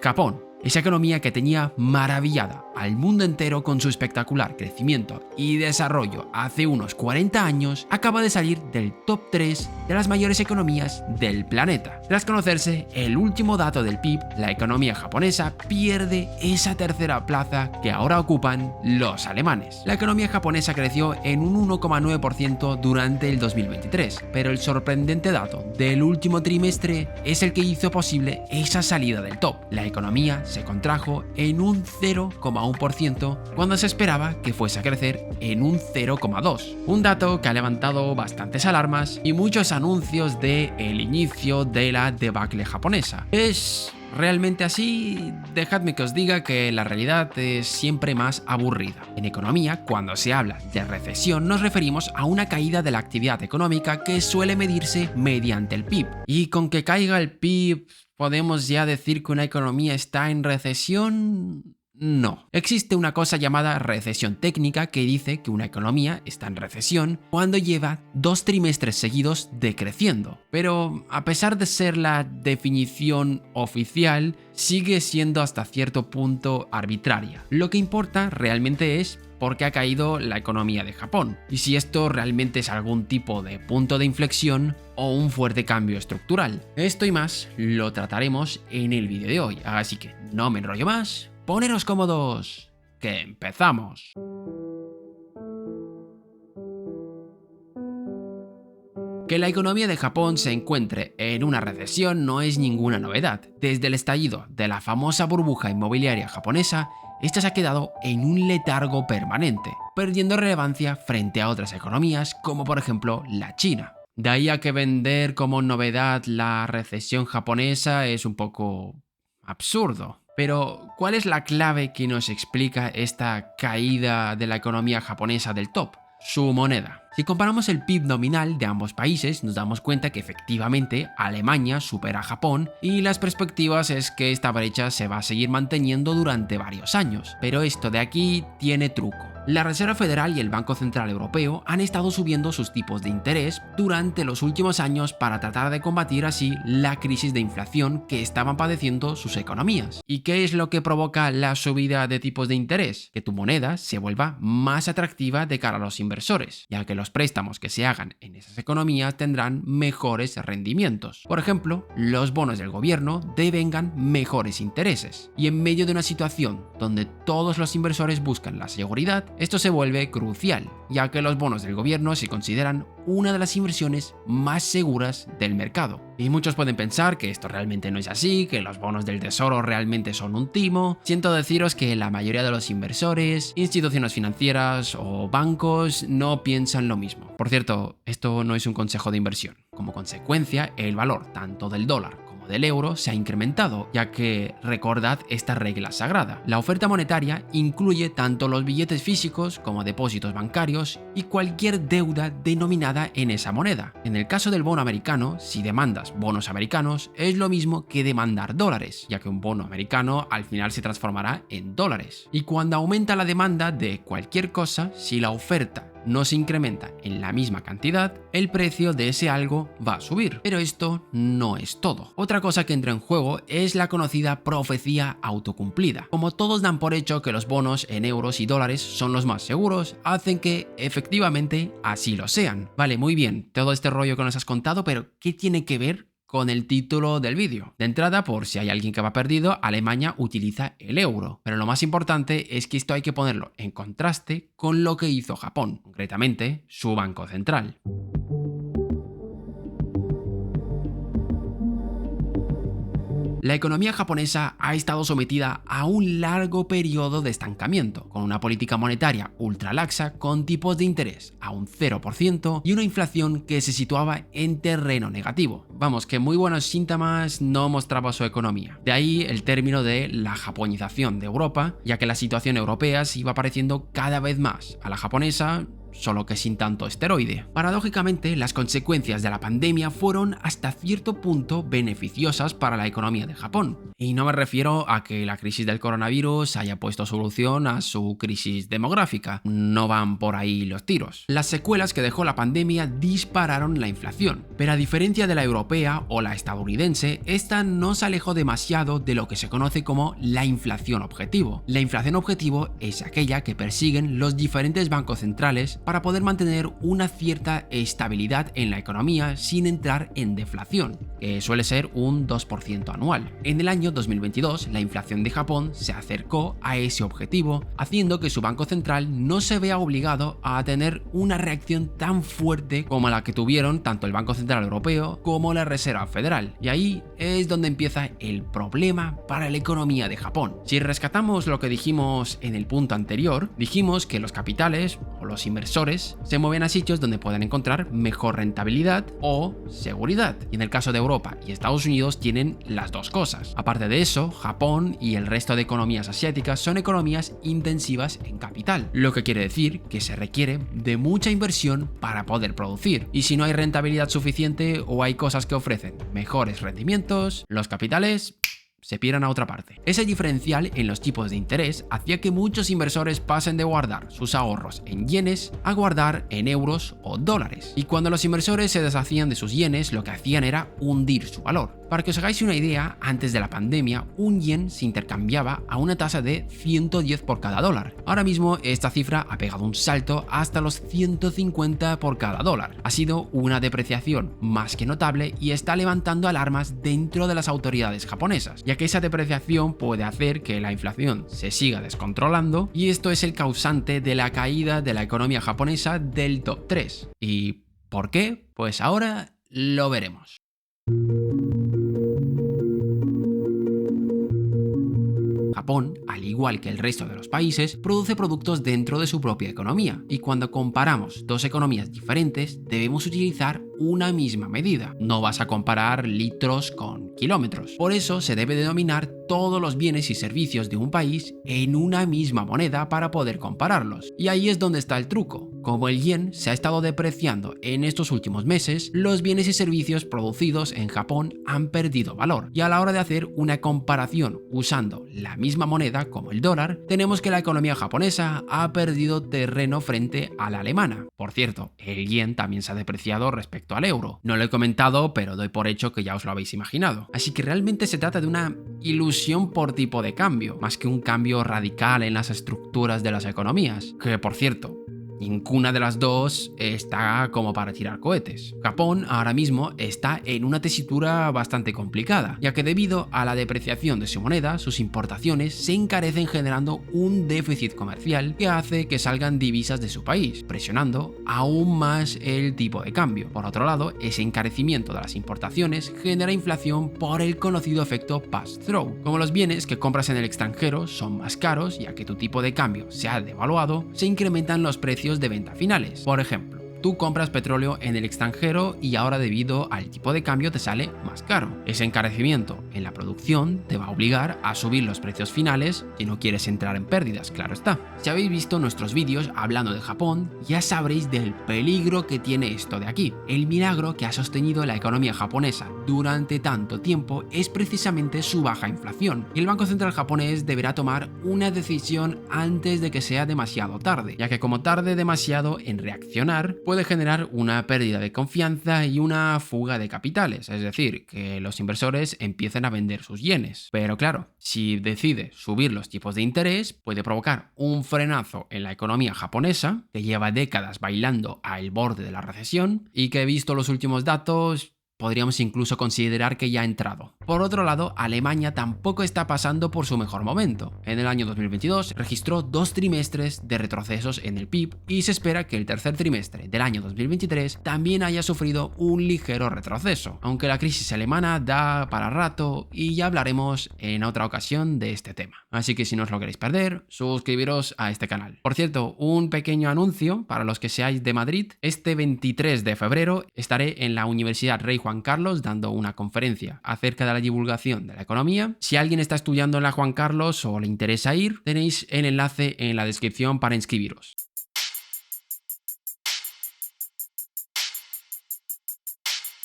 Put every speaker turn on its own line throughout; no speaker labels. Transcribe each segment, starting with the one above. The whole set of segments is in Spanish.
Japón. Esa economía que tenía maravillada al mundo entero con su espectacular crecimiento y desarrollo hace unos 40 años, acaba de salir del top 3 de las mayores economías del planeta. Tras conocerse el último dato del PIB, la economía japonesa pierde esa tercera plaza que ahora ocupan los alemanes. La economía japonesa creció en un 1,9% durante el 2023, pero el sorprendente dato del último trimestre es el que hizo posible esa salida del top. La economía se contrajo en un 0,1% cuando se esperaba que fuese a crecer en un 0,2%. Un dato que ha levantado bastantes alarmas y muchos anuncios de el inicio de la debacle japonesa. ¿Es realmente así? Dejadme que os diga que la realidad es siempre más aburrida. En economía, cuando se habla de recesión, nos referimos a una caída de la actividad económica que suele medirse mediante el PIB. Y con que caiga el PIB, ¿podemos ya decir que una economía está en recesión? No. Existe una cosa llamada recesión técnica que dice que una economía está en recesión cuando lleva 2 trimestres seguidos decreciendo. Pero a pesar de ser la definición oficial, sigue siendo hasta cierto punto arbitraria. Lo que importa realmente es por qué ha caído la economía de Japón y si esto realmente es algún tipo de punto de inflexión o un fuerte cambio estructural. Esto y más lo trataremos en el vídeo de hoy, así que no me enrollo más. Poneros cómodos, que empezamos. Que la economía de Japón se encuentre en una recesión no es ninguna novedad. Desde el estallido de la famosa burbuja inmobiliaria japonesa, esta se ha quedado en un letargo permanente, perdiendo relevancia frente a otras economías como por ejemplo la China. De ahí a que vender como novedad la recesión japonesa es un poco absurdo. Pero, ¿cuál es la clave que nos explica esta caída de la economía japonesa del top? Su moneda. Si comparamos el PIB nominal de ambos países, nos damos cuenta que efectivamente Alemania supera a Japón y las perspectivas es que esta brecha se va a seguir manteniendo durante varios años. Pero esto de aquí tiene truco. La Reserva Federal y el Banco Central Europeo han estado subiendo sus tipos de interés durante los últimos años para tratar de combatir así la crisis de inflación que estaban padeciendo sus economías. ¿Y qué es lo que provoca la subida de tipos de interés? Que tu moneda se vuelva más atractiva de cara a los inversores, ya que los préstamos que se hagan en esas economías tendrán mejores rendimientos. Por ejemplo, los bonos del gobierno devengan mejores intereses. Y en medio de una situación donde todos los inversores buscan la seguridad, esto se vuelve crucial, ya que los bonos del gobierno se consideran una de las inversiones más seguras del mercado. Y muchos pueden pensar que esto realmente no es así, que los bonos del tesoro realmente son un timo. Siento deciros que la mayoría de los inversores, instituciones financieras o bancos no piensan lo mismo. Por cierto, esto no es un consejo de inversión. Como consecuencia, el valor tanto del dólar del euro se ha incrementado, ya que recordad esta regla sagrada. La oferta monetaria incluye tanto los billetes físicos como depósitos bancarios y cualquier deuda denominada en esa moneda. En el caso del bono americano, si demandas bonos americanos, es lo mismo que demandar dólares, ya que un bono americano al final se transformará en dólares. Y cuando aumenta la demanda de cualquier cosa, si la oferta no se incrementa en la misma cantidad, el precio de ese algo va a subir. Pero esto no es todo. Otra cosa que entra en juego es la conocida profecía autocumplida. Como todos dan por hecho que los bonos en euros y dólares son los más seguros, hacen que efectivamente así lo sean. Vale, muy bien, todo este rollo que nos has contado, pero ¿qué tiene que ver con el título del vídeo? De entrada, por si hay alguien que va perdido, Alemania utiliza el euro. Pero lo más importante es que esto hay que ponerlo en contraste con lo que hizo Japón, concretamente su banco central. La economía japonesa ha estado sometida a un largo periodo de estancamiento, con una política monetaria ultra laxa, con tipos de interés a un 0% y una inflación que se situaba en terreno negativo. Vamos, que muy buenos síntomas no mostraba su economía. De ahí el término de la japonización de Europa, ya que la situación europea se iba pareciendo cada vez más a la japonesa, solo que sin tanto esteroide. Paradójicamente, las consecuencias de la pandemia fueron hasta cierto punto beneficiosas para la economía de Japón. Y no me refiero a que la crisis del coronavirus haya puesto solución a su crisis demográfica, no van por ahí los tiros. Las secuelas que dejó la pandemia dispararon la inflación, pero a diferencia de la europea o la estadounidense, esta no se alejó demasiado de lo que se conoce como la inflación objetivo. La inflación objetivo es aquella que persiguen los diferentes bancos centrales para poder mantener una cierta estabilidad en la economía sin entrar en deflación, que suele ser un 2% anual. En el año 2022, la inflación de Japón se acercó a ese objetivo, haciendo que su banco central no se vea obligado a tener una reacción tan fuerte como la que tuvieron tanto el Banco Central Europeo como la Reserva Federal. Y ahí es donde empieza el problema para la economía de Japón. Si rescatamos lo que dijimos en el punto anterior, dijimos que los capitales o los inversores se mueven a sitios donde pueden encontrar mejor rentabilidad o seguridad. Y en el caso de Europa y Estados Unidos tienen las dos cosas. Aparte de eso, Japón y el resto de economías asiáticas son economías intensivas en capital, lo que quiere decir que se requiere de mucha inversión para poder producir. Y si no hay rentabilidad suficiente o hay cosas que ofrecen mejores rendimientos, los capitales se piran a otra parte. Ese diferencial en los tipos de interés hacía que muchos inversores pasen de guardar sus ahorros en yenes a guardar en euros o dólares. Y cuando los inversores se deshacían de sus yenes, lo que hacían era hundir su valor. Para que os hagáis una idea, antes de la pandemia, un yen se intercambiaba a una tasa de 110 por cada dólar. Ahora mismo esta cifra ha pegado un salto hasta los 150 por cada dólar. Ha sido una depreciación más que notable y está levantando alarmas dentro de las autoridades japonesas, ya que esa depreciación puede hacer que la inflación se siga descontrolando y esto es el causante de la caída de la economía japonesa del top 3. ¿Y por qué? Pues ahora lo veremos. Japón, al igual que el resto de los países, produce productos dentro de su propia economía, y cuando comparamos dos economías diferentes debemos utilizar una misma medida. No vas a comparar litros con kilómetros. Por eso se debe denominar todos los bienes y servicios de un país en una misma moneda para poder compararlos. Y ahí es donde está el truco. Como el yen se ha estado depreciando en estos últimos meses, los bienes y servicios producidos en Japón han perdido valor. Y a la hora de hacer una comparación usando la misma moneda como el dólar, tenemos que la economía japonesa ha perdido terreno frente a la alemana. Por cierto, el yen también se ha depreciado respecto al euro. No lo he comentado, pero doy por hecho que ya os lo habéis imaginado. Así que realmente se trata de una ilusión por tipo de cambio, más que un cambio radical en las estructuras de las economías. Que, por cierto, ninguna de las dos está como para tirar cohetes. Japón ahora mismo está en una tesitura bastante complicada, ya que debido a la depreciación de su moneda, sus importaciones se encarecen generando un déficit comercial que hace que salgan divisas de su país, presionando aún más el tipo de cambio. Por otro lado, ese encarecimiento de las importaciones genera inflación por el conocido efecto pass-through. Como los bienes que compras en el extranjero son más caros, ya que tu tipo de cambio se ha devaluado, se incrementan los precios de venta finales. Por ejemplo, tú compras petróleo en el extranjero y ahora debido al tipo de cambio te sale más caro. Ese encarecimiento en la producción te va a obligar a subir los precios finales si no quieres entrar en pérdidas, claro está. Si habéis visto nuestros vídeos hablando de Japón, ya sabréis del peligro que tiene esto de aquí. El milagro que ha sostenido la economía japonesa durante tanto tiempo es precisamente su baja inflación, y el Banco Central japonés deberá tomar una decisión antes de que sea demasiado tarde, ya que como tarde demasiado en reaccionar, puede generar una pérdida de confianza y una fuga de capitales, es decir, que los inversores empiecen a vender sus yenes. Pero claro, si decide subir los tipos de interés, puede provocar un frenazo en la economía japonesa, que lleva décadas bailando al borde de la recesión y que, visto los últimos datos, podríamos incluso considerar que ya ha entrado. Por otro lado, Alemania tampoco está pasando por su mejor momento. En el año 2022 registró 2 trimestres de retrocesos en el PIB y se espera que el tercer trimestre del año 2023 también haya sufrido un ligero retroceso, aunque la crisis alemana da para rato y ya hablaremos en otra ocasión de este tema. Así que si no os lo queréis perder, suscribiros a este canal. Por cierto, un pequeño anuncio para los que seáis de Madrid. Este 23 de febrero estaré en la Universidad Rey Juan Carlos dando una conferencia acerca de la divulgación de la economía. Si alguien está estudiando en la Juan Carlos o le interesa ir, tenéis el enlace en la descripción para inscribiros.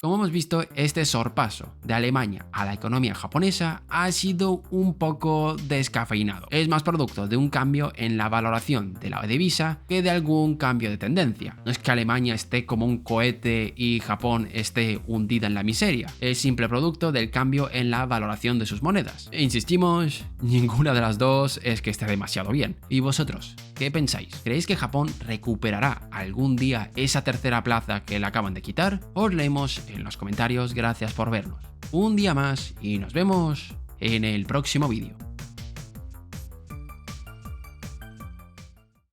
Como hemos visto, este sorpaso de Alemania a la economía japonesa ha sido un poco descafeinado. Es más producto de un cambio en la valoración de la divisa que de algún cambio de tendencia. No es que Alemania esté como un cohete y Japón esté hundida en la miseria. Es simple producto del cambio en la valoración de sus monedas. E insistimos, ninguna de las dos es que esté demasiado bien. ¿Y vosotros? ¿Qué pensáis? ¿Creéis que Japón recuperará algún día esa tercera plaza que le acaban de quitar? Os leemos en los comentarios, gracias por vernos un día más y nos vemos en el próximo vídeo.